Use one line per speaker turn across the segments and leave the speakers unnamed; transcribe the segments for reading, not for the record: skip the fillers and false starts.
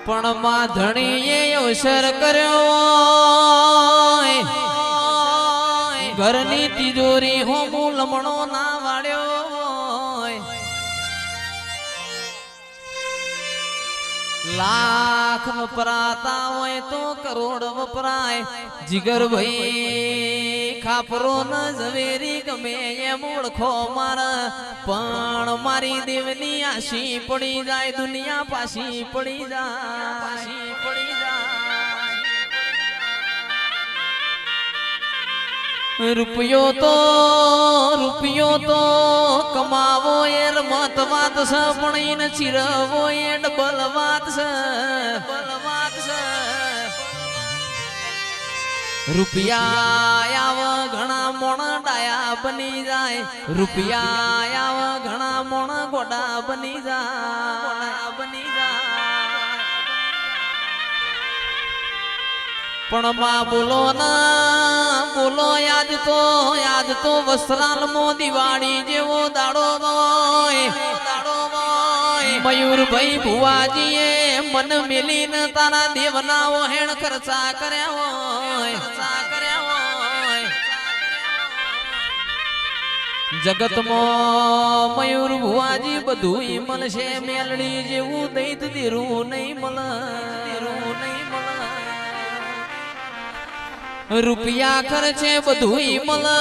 પણ માં ધણીએ અવસર કર્યો ઘરની તિજોરી હોમું લમણો ના વાળ્યો લાખ વપરાતા હોય તો કરોડ વપરાય જીગર ભાઈ ખાપરો ન ઝવેરી ગમે એમ ઓળખો મારા પણ મારી દેવની આશી પડી જાય દુનિયા પાછી પડી જાય રૂપિયો તો કમાવો એ રમત વાત છે પણ એને ચીરવો એ ડબલ વાત છે રૂપિયા આવ ઘણા મોણ ડાયા બની જાય રૂપિયા આવ ઘણા મોણ ગોડા બની જાય પણ માં બોલો ના બોલો યાદ તો વસ્ત્રાલ મો દિવાળી જેવો દાડો મયુરભાઈ ભુવાજીએ મન મેલીને તારા દેવના વહેણ ખર્ચા કર્યા હોય જગતમાં મયુર ભુવાજી બધું મળશે મેલડી જેવું દૈત દેરું નહીં મળે રૂપિયા ખર્ચે બધું મળે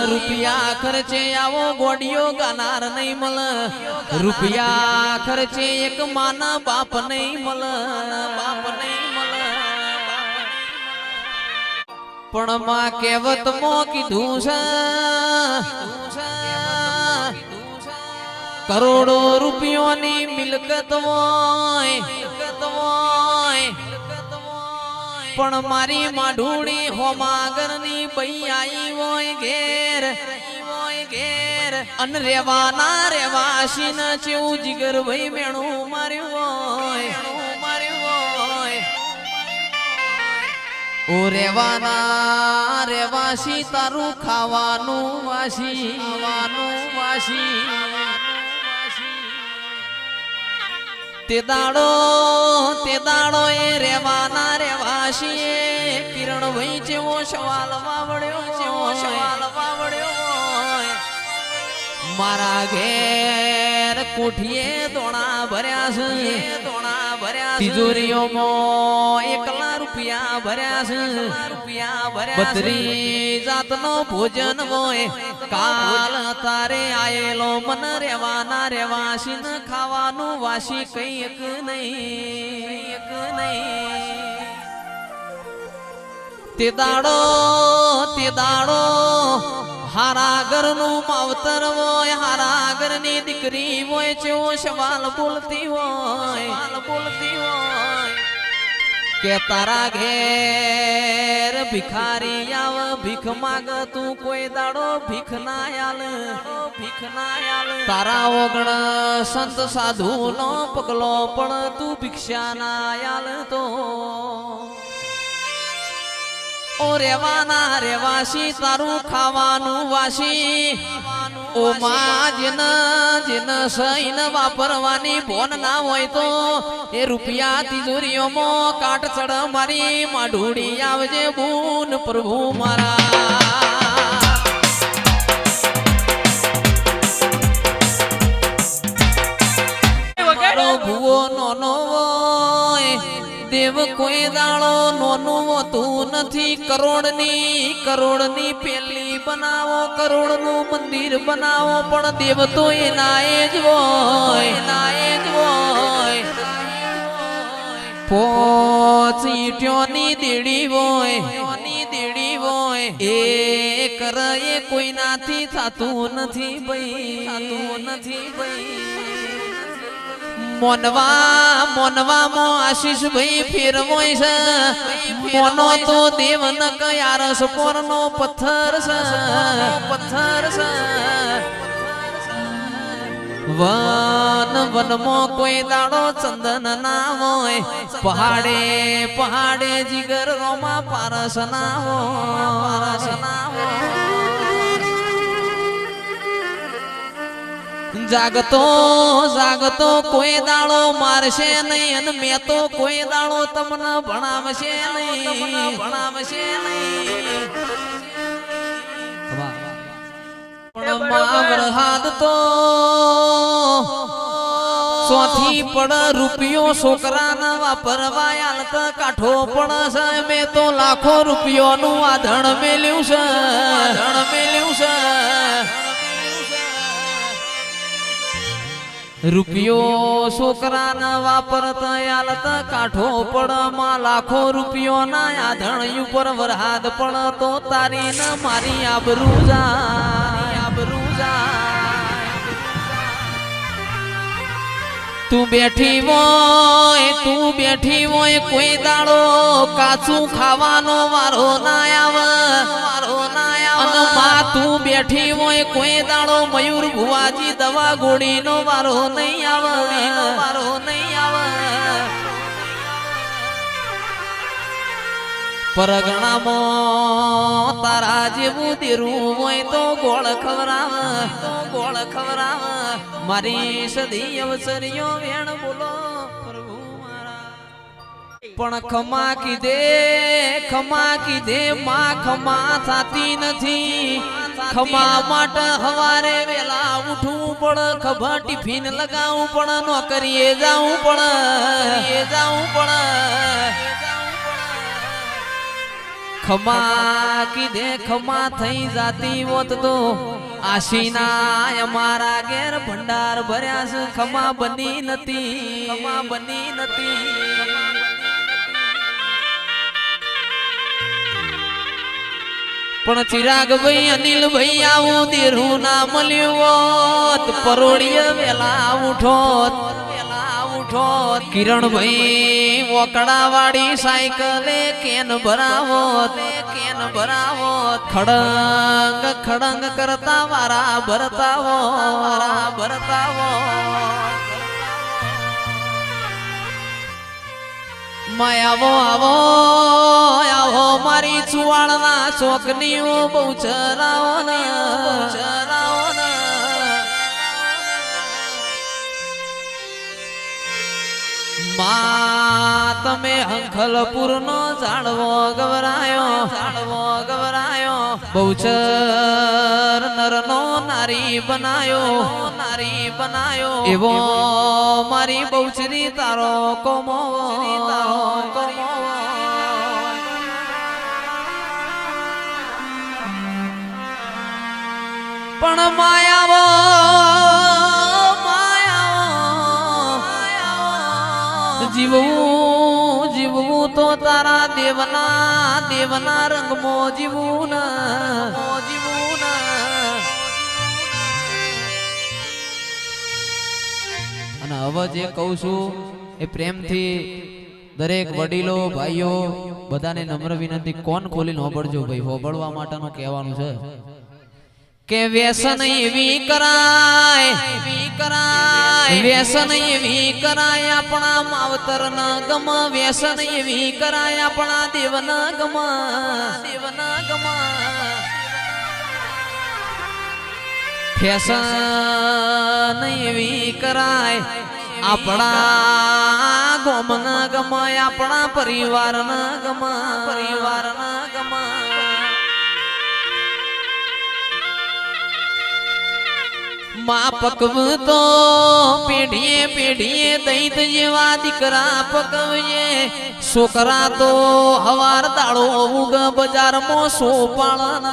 રૂપિયા ખર્ચે આવો ગોડિયો ગાનાર નહીં મળે રૂપિયા ખર્ચે એક માના બાપ નહીં મળે પણ માં કહેવત મો કીધું છે કરોડો રૂપિયોની મિલકત હોય પણ મારી માઢુડી હોમાગરની બઈ આઈ હોય ઘેર અન રેવાશી ન ચેવું જીગર ભાઈ મેણું માર્યું હોય ઓ રેવાશી તારું ખાવાનું વાસી તે દાડો એ રેવાશી કિરણ ભાઈ જેવો સવાલ વાવડ્યો મારા ઘેર કોઠીએ દોણા ભર્યા છે તિજોરીઓમાં એકલા રૂપિયા ભર્યા છે બત્રી જાતનો ભોજન હોય કાલ તારે આયેલો મન રેવાશી ન ખાવાનું વાસી કઈક નહીં તે દાડો હારા ઘરનું માવતર હોય હારા ઘરની દીકરી હોય જેવો સવાલ બોલતી હોય કે તારા ઘેર ભિખારી આવ ભીખ માગ તું કોઈ દાડો ભીખ ના આલ તારા ઓગણ સંત સાધુ નો પગલો પણ તું ભિક્ષા ના આલ તો ઓ રેવાશી તારું ખાવાનું વાસી ઓ માં જેન સૈન વાપરવાની ભોન ના હોય તો એ રૂપિયા તિજોરીઓમાં કાટ ચડ મારી માઢુડી આવજે બૂન પ્રભુ મારા ભૂવો નોનો દેવ કોઈ દાડો નોનું હોતું નથી કરોડની પેલી બનાવો કરોડનું મંદિર બનાવો પણ દેવ તો એના જ હોય પોચ ઈંટોની દેડી હોય એ કરે એ કોઈનાથી થતું નથી ભાઈ મોનવામાં આશીષ ભાઈ ફેરવોય છે મોનો તો દેવ ન કયારસ પોરનો પથ્થર છે વનમાં કોઈ દાડો ચંદન ના હોય પહાડે જીગર રોમાં પારસ ના હોય જાગતો જાગતો કોઈ દાડો મારશે નહીં અને મેં તો કોઈ દાડો તમને ભણાવશે નહીં ભણાવશે નહીં પણ માવર હાથ તો સોથી પણ રૂપિયો છોકરાના વાપરવા આલત કાઠો પણ છે મેં તો લાખો રૂપિયોનું આ ધણ મેલ્યું છે ધણ મેલ્યું છે રૂપિયો છોકરાના વાપરતા આલત કાઠો પણ માં લાખો રૂપિયોના આ ધણ ઉપર વરહાદ પણ તો તારી ન મારી આબરૂ જાય આબરૂ જાય તું બેઠી હોય કોઈ દાડો કાચું ખાવાનો વારો ના આવે વારો ના આવે અને માં તું બેઠી હોય કોઈ દાડો મયુર ભુવાજી દવા ગોળીનો વારો નહીં આવે વારો નહીં આવે પરગણામાં તારા જેવું દેરું હોય તો ગોળ ખવરાવ મારી સદી અવસરીઓ વેણ બોલો પ્રભુ મારા પણ ખમા કીધે માં ખમા થાતી નથી ખમા માટે હવારે વેલા ઉઠવું પડે ખભા ટિફિન લગાવવું પડે નોકરીએ જાવું પડે ખમા કીધે ખમા થઈ જાતી હોત તો આશીના અમારા ઘેર ભંડાર ભર્યા છે ખમા બની નથી પણ ચિરાગભાઈ અનિલભાઈ આવું દેરું ના મળ્યું હોત પરોડીએ વેલા ઉઠોત કિરણભાઈ વકડા વાળી સાયકલે કેન ભરાવોત ખડંગ કરતા વારા ભરતાવો માયાવો આવો મારી ચુવાળના ચોકનીઓ બહુ ચરાવો માં તમે અંખલપુર નો ઝાડવો ગવરાયો બહુચર નરનો નારી બનાયો એવો મારી બહુચરી તારો કોમો પણ માયાવો જીવવું તો તારા દેવના રંગમાં જીવવું અને હવે જે કહું છું એ પ્રેમથી દરેક વડીલો ભાઈઓ બધાને નમ્ર વિનંતી કોણ ખોલીને હોબળજો ભાઈ હોબળવા માટેનું કહેવાનું છે કે વ્યસન એવી કરાય આપણા માવતર ન ગમ વ્યસન એવી કરાય આપણા દેવ ન ગમ ફેશન એવી કરાય આપણા ગોમ ન ગમ આપણા પરિવાર ન ગમ માં પકવું તો પેઢીએ દૈત જેવા દીકરા પકવીએ છોકરા તો હવાર દાડો ઉગ બજારમાં સોપાળન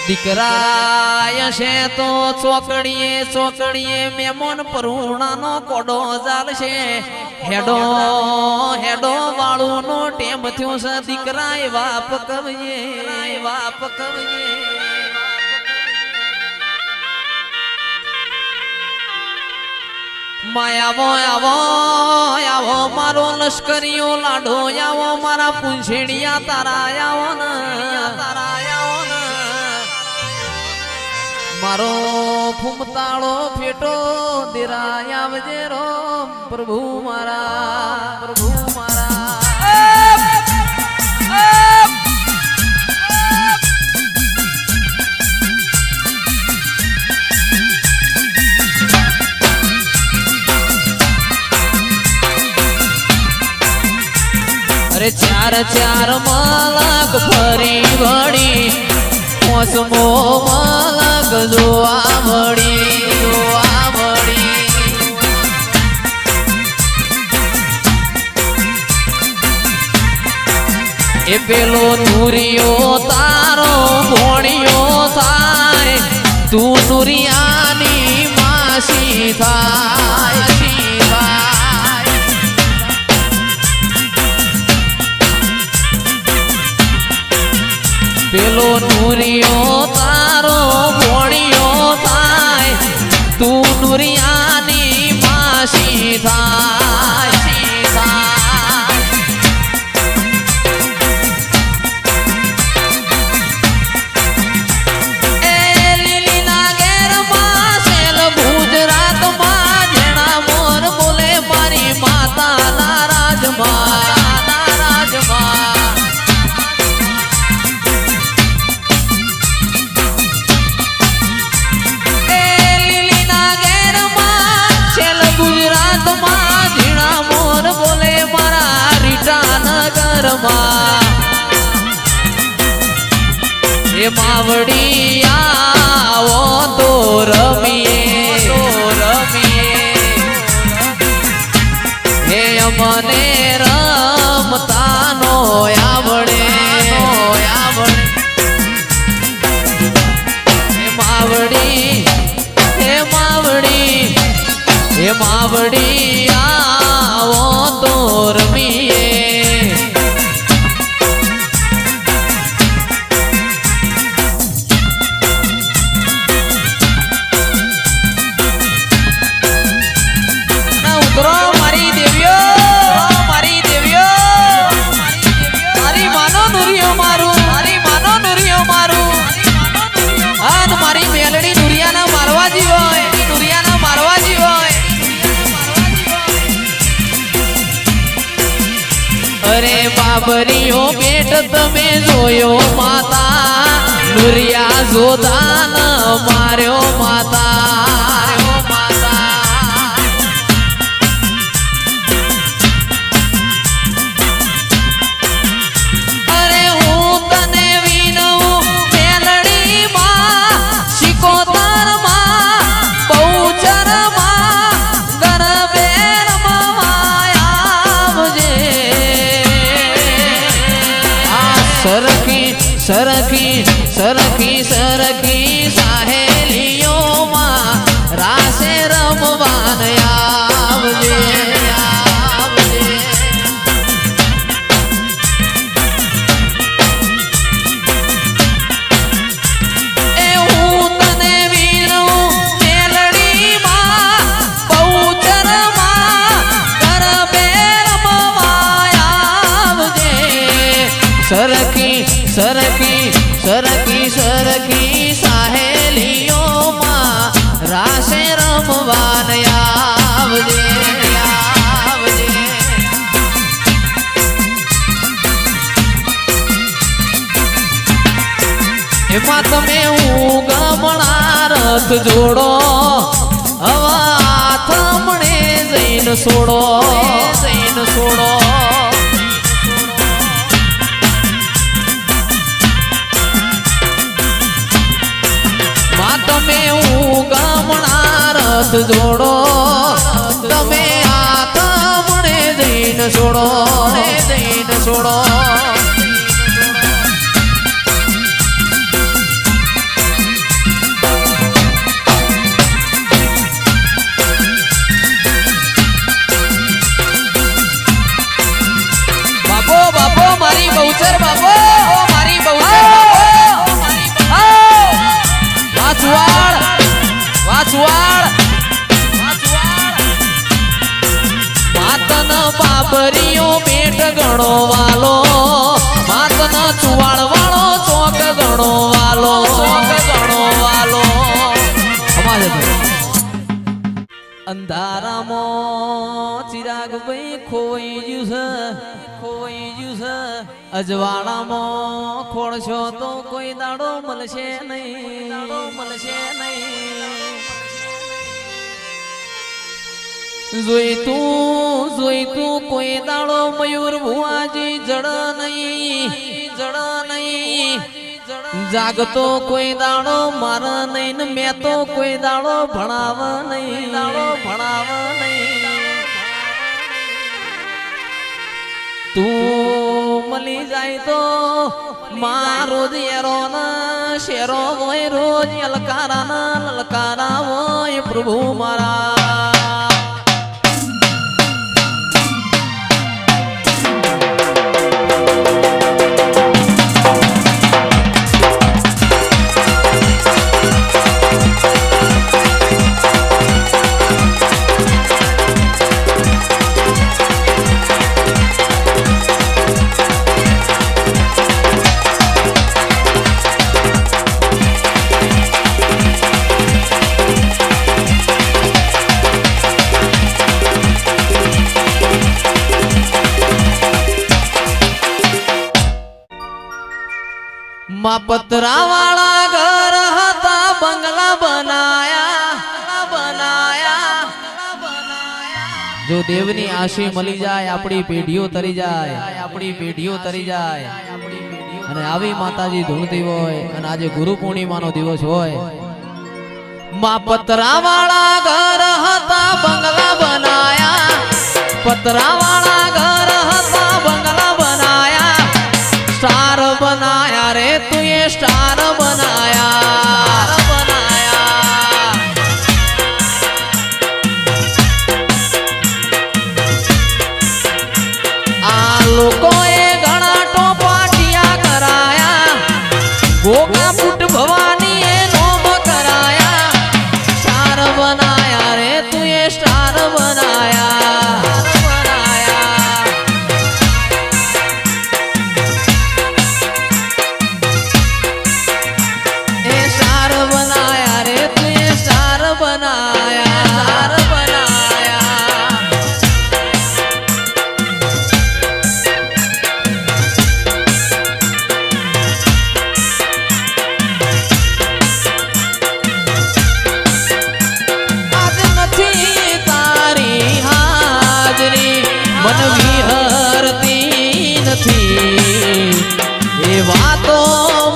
દીકરા છે તો ચોકડીએ મેમોન પરુણાનો કોડો ચાલશે હેડો વાળું નો ટેમ થયો છે દીકરા એવા પકવીએ આવો મારો લશ્કરીઓ લાડો આવો મારા પૂંછેડિયા તારા આવો મારો ફૂમતાળો ફેટો દેરાય આવજે રો પ્રભુ મારા અરે ચાર ચાર મલક ફરી વળી મોસમો મલક જોવા વળી એ પેલો નુરિયો તારો ભોણિયો થાય તું નુરિયાની માસી થાય પેલો નુરિયો તારો ભોણિયો થાય તું નુરિયાની માસી થાય એ માવડી આવો તો રમીએ હે અમને રમતાનો આવડે હે માવડી આવો તો રમીએ અરે બાબરીઓ પેટ તમે જોયો માતા નુરિયા જોદાન માર્યો માતા અરે હું તને વિનવું મેલડી માં શિકોતર માં બહુચર માં ગરબે સરખી સાહેલીઓમાં રાસે રમવાન આવજે એ હું તને વીરું મેલડીમાં બહુચરમાં ગરબે રમવા આવજે સરખી સાહેલીઓમાં રાસે રમવાન આવજે એમાં તમે ઉગમણા રથ જોડો હવા થામણે જઈને છોડો તમે ઉગમણા રથ જોડો તમે આથમણે જઈને છોડો બાપો મારી બહુચર બાપો મારી બહુચર વાછવાડ માતન બાબરીઓ પેટ ગણો વાલો માતન ચુવાડ વાળો ચોક ગણો વાલો અંધારામાં ચિરાગ ભાઈ ખોઈ ગયું છે અજવાળામાં ખોળશો તો કોઈ દાડો મળશે નહીં જોઈ તું કોઈ દાડો મયુર ભુવાજી જડ નહીં જાગતો કોઈ દાડો માર નહીં ને મેં તો કોઈ દાડો ભણાવ નહીં તું મળી જાય તો મારો એરો ના શેરો હોય રોજ લલકારા હોય પ્રભુ મારા માં પતરા વાળા ઘર હતા બંગલા બનાયા જો દેવની આશી મળી જાય આપણી પેઢીઓ તરી જાય અને આવી માતાજી ધૂણતી હોય અને આજે ગુરુ પૂર્ણિમાનો દિવસ હોય માં પતરા વાળા ઘર હતા બંગલા બનાયા પતરા વાળા ઘર હતા બંગલા બનાયા સ્ટાર બનાયા રે તું એ સ્ટાર બનાયા આ લોકોએ ઘણા ટોપાટિયા કરાયા ગોગા પુટ ભવાની એ નોમ કરાયા સ્ટાર બનાયા રે તું એ સ્ટાર બનાયા મન વિહરતી નથી એ વાતો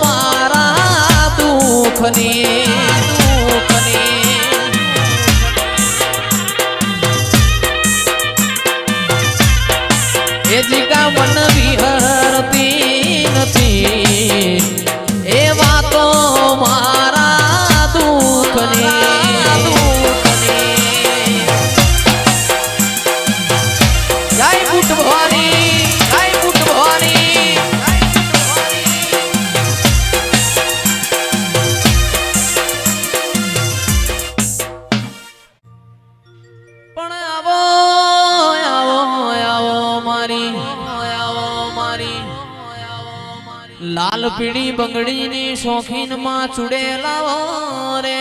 મારા દુઃખની એ જીગા મન વિહરતી નથી એ વાતો મારા દુઃખની લાલ પીળી બંગડી ની શોખીન માં ચુડેલા રે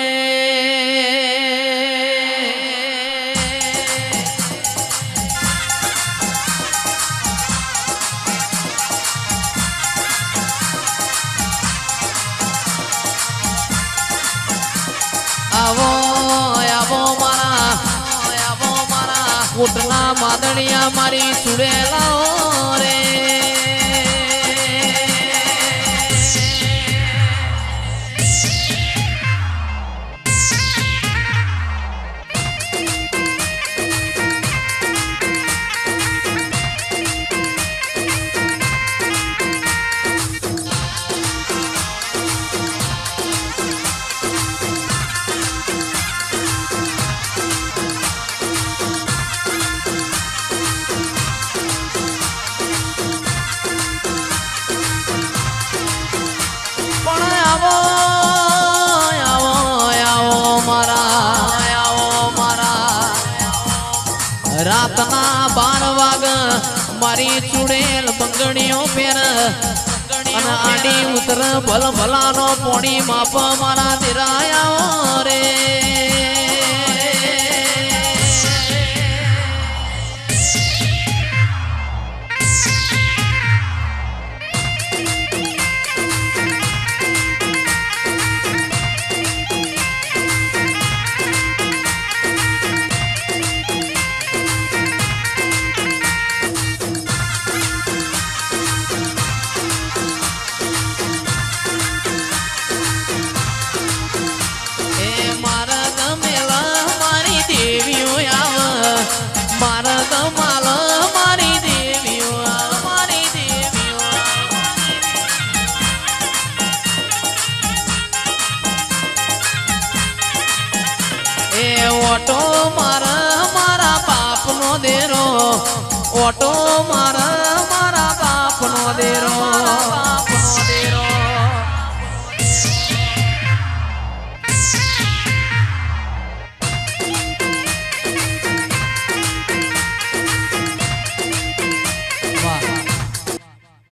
આવો મારા કોટના માદણિયા મારી ચુડેલા રે રાતના 12 વાગ મારી ચુડેલ બંગણીઓ પેર અને આડી ઉતર ભલ ભલાનો પોણી માપ મારા દિરાયા રે ઓટો મારા બાપનો દેરો ઓટો મારા બાપનો દેરો